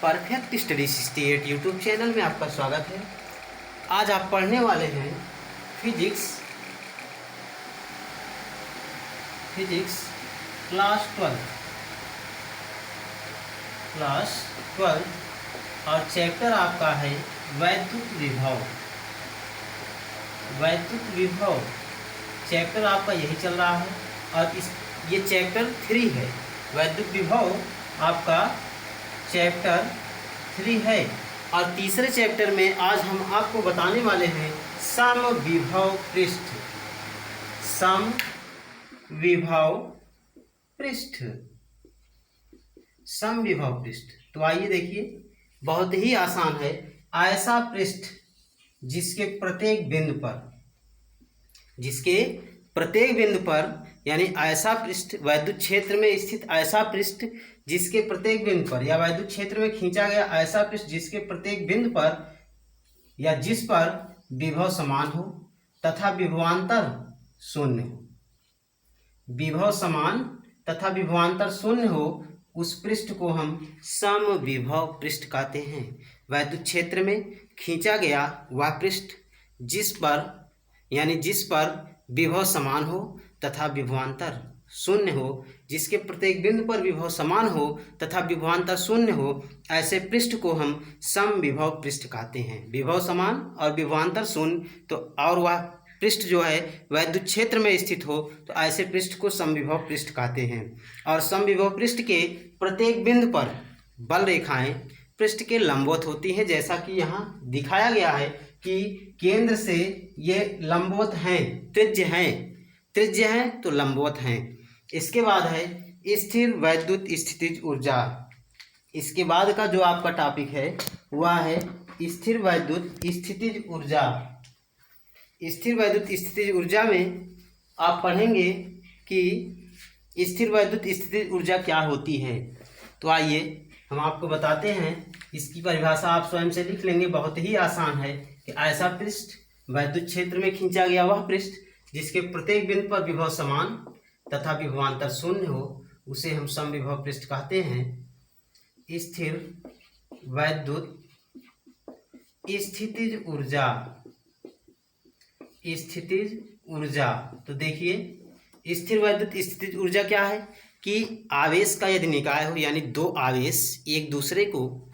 Perfect study 68 YouTube channel में आपका स्वागत है। आज आप पढ़ने वाले हैं फिजिक्स क्लास 12 और चैप्टर आपका है वैद्युत विभव। चैप्टर आपका यही चल रहा है और ये चैप्टर 3 है। वैद्युत विभव आपका चैप्टर 3 है और तीसरे चैप्टर में आज हम आपको बताने वाले हैं समविभव पृष्ठ। तो आइए देखिए, बहुत ही आसान है। ऐसा पृष्ठ जिसके प्रत्येक बिंदु पर यानी ऐसा पृष्ठ, वैद्युत क्षेत्र में स्थित ऐसा पृष्ठ जिसके प्रत्येक बिंदु पर, या वैद्युत क्षेत्र में खींचा गया ऐसा पृष्ठ जिसके प्रत्येक बिंदु पर या जिस पर विभव समान हो तथा विभवांतर शून्य हो, उस पृष्ठ को हम समविभव पृष्ठ कहते हैं। वैद्युत क्षेत्र में खींचा गया वह पृष्ठ जिस पर विभव समान हो तथा विभवांतर शून्य हो, जिसके प्रत्येक बिंदु पर विभव समान हो तथा विभवांतर शून्य हो, ऐसे पृष्ठ को हम समविभव पृष्ठ कहते हैं। विभव समान और विभवांतर शून्य, तो और वह पृष्ठ जो है वैद्युत क्षेत्र में स्थित हो, तो ऐसे पृष्ठ को समविभव पृष्ठ कहते हैं। और समविभव पृष्ठ के प्रत्येक बिंदु पर बल रेखाएं पृष्ठ के लंबवत होती हैं, जैसा कि यहाँ दिखाया गया है कि केंद्र से ये लंबवत हैं, त्रिज्य हैं तो लंबवत हैं। इसके बाद है स्थिर वैद्युत स्थितिज ऊर्जा। इसके बाद का जो आपका टॉपिक है वह है स्थिर वैद्युत स्थितिज ऊर्जा। स्थिर वैद्युत स्थितिज ऊर्जा में आप पढ़ेंगे कि स्थिर वैद्युत स्थितिज ऊर्जा क्या होती है। तो आइए हम आपको बताते हैं। इसकी परिभाषा आप स्वयं से लिख लेंगे, बहुत ही आसान है कि ऐसा पृष्ठ, वैद्युत क्षेत्र में खींचा गया वह पृष्ठ जिसके प्रत्येक बिंदु पर विभव समान तथा विभवांतर शून्य हो, उसे हम समविभव पृष्ठ कहते हैं। स्थिर वैद्युत स्थितिज ऊर्जा। तो देखिए, स्थिर वैद्युत स्थितिज ऊर्जा क्या है कि आवेश का यदि निकाय हो, यानी दो आवेश एक दूसरे को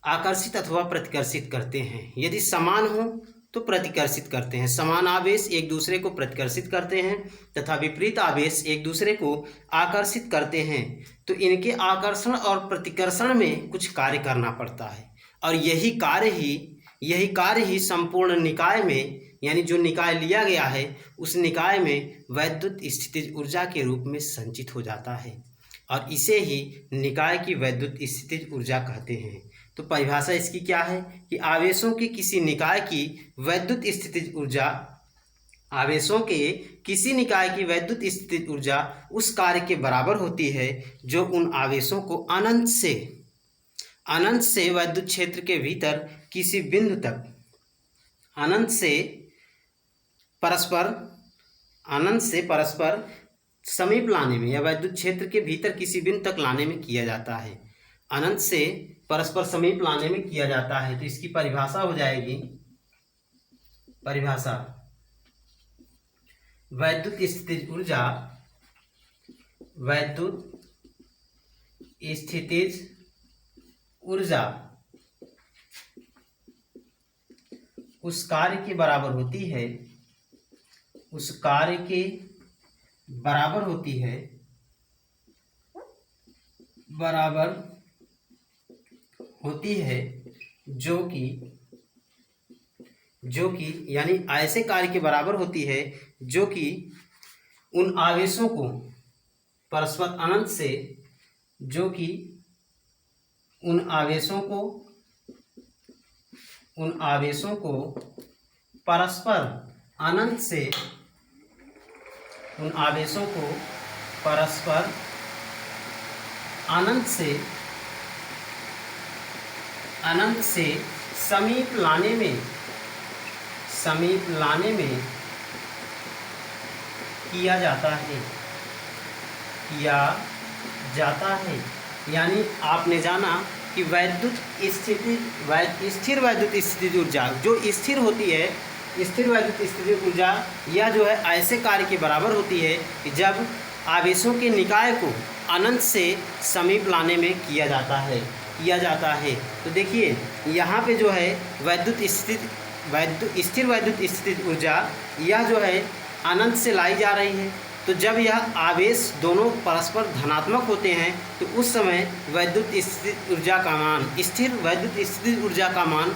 आकर्षित अथवा प्रतिकर्षित करते हैं। यदि समान हो तो प्रतिकर्षित करते हैं, समान आवेश एक दूसरे को प्रतिकर्षित करते हैं तथा विपरीत आवेश एक दूसरे को आकर्षित करते हैं, तो इनके आकर्षण और प्रतिकर्षण में कुछ कार्य करना पड़ता है। और यही कार्य ही संपूर्ण निकाय में, यानी जो निकाय लिया गया है उस निकाय में वैद्युत स्थितिज ऊर्जा के रूप में संचित हो जाता है और इसे ही निकाय की वैद्युत स्थितिज ऊर्जा कहते हैं। तो परिभाषा इसकी क्या है कि आवेशों के किसी निकाय की वैद्युत स्थितिज ऊर्जा उस कार्य के बराबर होती है जो उन आवेशों को अनंत से वैद्युत क्षेत्र के भीतर किसी बिंदु तक अनंत से परस्पर समीप लाने में, या वैद्युत क्षेत्र के भीतर किसी बिंदु तक लाने में किया जाता है। अनंत से परस्पर समीप लाने में किया जाता है। तो इसकी परिभाषा हो जाएगी, वैद्युत स्थितिज ऊर्जा उस कार्य के बराबर होती है जो कि यानी ऐसे कार्य के बराबर होती है जो कि उन आवेशों को परस्पर अनंत से, उन आवेशों को परस्पर अनंत से समीप लाने में किया जाता है। यानी आपने जाना कि स्थिर वैद्युत स्थितिज ऊर्जा जो स्थिर होती है, स्थिर वैद्युत स्थितिज ऊर्जा यह जो है ऐसे कार्य के बराबर होती है कि जब आवेशों के निकाय को अनंत से समीप लाने में किया जाता है। तो देखिए यहाँ पे जो है स्थिर वैद्युत स्थितिज ऊर्जा यह जो है अनंत से लाई जा रही है। तो जब यह आवेश दोनों परस्पर धनात्मक होते हैं तो उस समय वैद्युत स्थितिज ऊर्जा का मान, स्थिर वैद्युत स्थितिज ऊर्जा का मान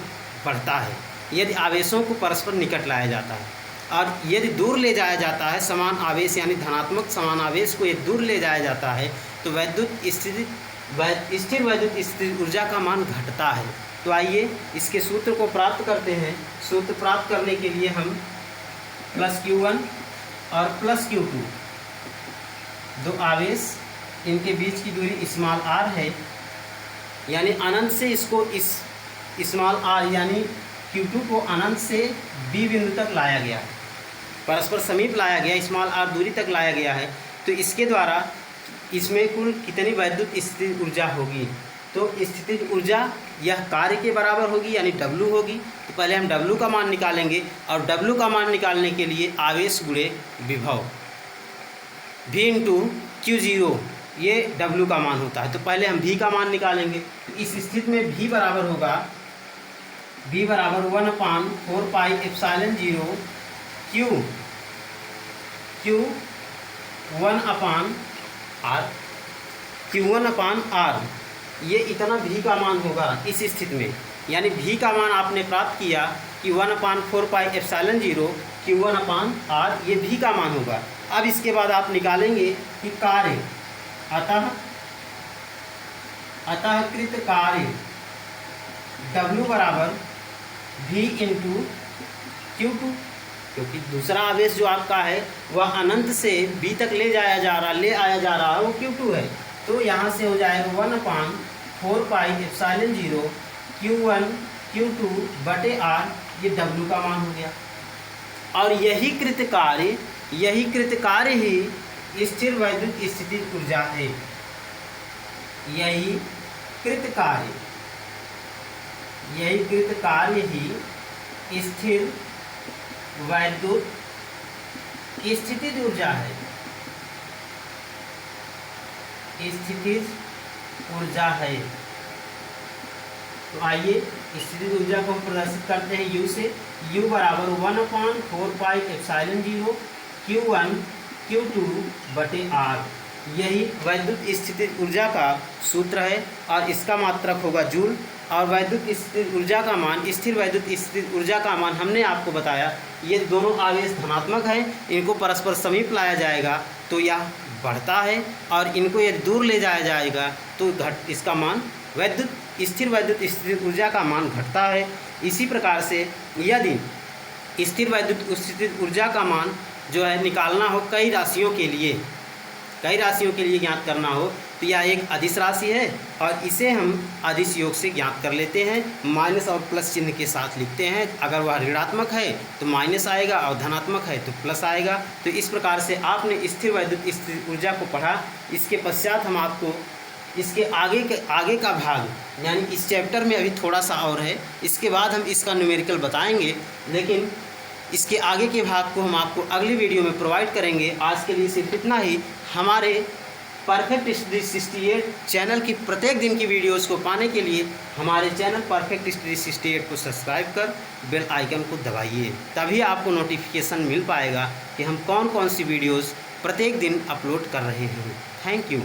बढ़ता है यदि आवेशों को परस्पर निकट लाया जाता है। और यदि दूर ले जाया जाता है समान आवेश यानी धनात्मक समान आवेश को यदि दूर ले जाया जाता है तो स्थिर वैद्युत स्थितिज ऊर्जा का मान घटता है। तो आइए इसके सूत्र को प्राप्त करते हैं। सूत्र प्राप्त करने के लिए हम +Q1 और +Q2 दो आवेश, इनके बीच की दूरी स्मॉल r है, यानी अनंत से इसको इस स्मॉल r यानी Q2 को अनंत से B बिंदु तक लाया गया है, परस्पर समीप लाया गया, स्मॉल r दूरी तक लाया गया है। तो इसके द्वारा इसमें कुल कितनी वैद्युत स्थितिज ऊर्जा होगी? तो स्थितिज ऊर्जा यह कार्य के बराबर होगी यानी W होगी। तो पहले हम W का मान निकालेंगे और W का मान निकालने के लिए आवेश गुणे विभव V इंटू Q0 ये W का मान होता है। तो पहले हम V का मान निकालेंगे। तो इस स्थिति में V बराबर होगा, V बराबर 1/4 पाई एप्सिलॉन 0 Q1/R ये इतना V का मान होगा इस स्थिति में। यानी V का मान आपने प्राप्त किया कि 1/4 पाई एप्सिलॉन 0 Q1/R ये V का मान होगा। अब इसके बाद आप निकालेंगे कि कार्य अतः कृत कार्य W बराबर V इंटू Q2, क्योंकि दूसरा आवेश जो आपका है वह अनंत से B तक ले आया जा रहा है वो Q2 है। तो यहाँ से हो जाएगा 1/4 पाई एप्सिलॉन 0 Q1 Q2 बटे R, ये W का मान हो गया। और यही कृत कार्य ही स्थिर वैद्युत स्थितिज ऊर्जा है। यही कृत कार्य ही स्थिर वैद्युत स्थितिज ऊर्जा है। तो आइए स्थितिज ऊर्जा को हम प्रदर्शित करते हैं U से। U बराबर 1/4 पाई एप्सिलॉन 0 Q1 Q2 बटे R, यही वैद्युत स्थितिज ऊर्जा का सूत्र है और इसका मात्रक होगा जूल। और वैद्युत स्थितिज ऊर्जा का मान, स्थिर वैद्युत स्थितिज ऊर्जा का मान हमने आपको बताया, ये दोनों आवेश धनात्मक हैं, इनको परस्पर समीप लाया जाएगा तो यह बढ़ता है और इनको यदि दूर ले जाया जाएगा तो इसका मान स्थिर वैद्युत स्थितिज ऊर्जा का मान घटता है। इसी प्रकार से यदि स्थिर वैद्युत स्थितिज ऊर्जा का मान जो है निकालना हो कई राशियों के लिए ज्ञात करना हो तो यह एक अदिश राशि है और इसे हम अदिश योग से ज्ञात कर लेते हैं। माइनस और प्लस चिन्ह के साथ लिखते हैं। अगर वह ऋणात्मक है तो माइनस आएगा और धनात्मक है तो प्लस आएगा। तो इस प्रकार से आपने स्थिर वैद्युत स्थितिज ऊर्जा को पढ़ा। इसके पश्चात हम आपको इसके आगे का भाग, यानी इस चैप्टर में अभी थोड़ा सा और है, इसके बाद हम इसका न्यूमेरिकल बताएंगे, लेकिन इसके आगे के भाग को हम आपको अगली वीडियो में प्रोवाइड करेंगे। आज के लिए सिर्फ इतना ही। हमारे परफेक्ट स्टडी 68 चैनल की प्रत्येक दिन की वीडियोस को पाने के लिए हमारे चैनल परफेक्ट स्टडी 68 को सब्सक्राइब कर बेल आइकन को दबाइए, तभी आपको नोटिफिकेशन मिल पाएगा कि हम कौन कौन सी वीडियोस प्रत्येक दिन अपलोड कर रहे हैं। Thank you.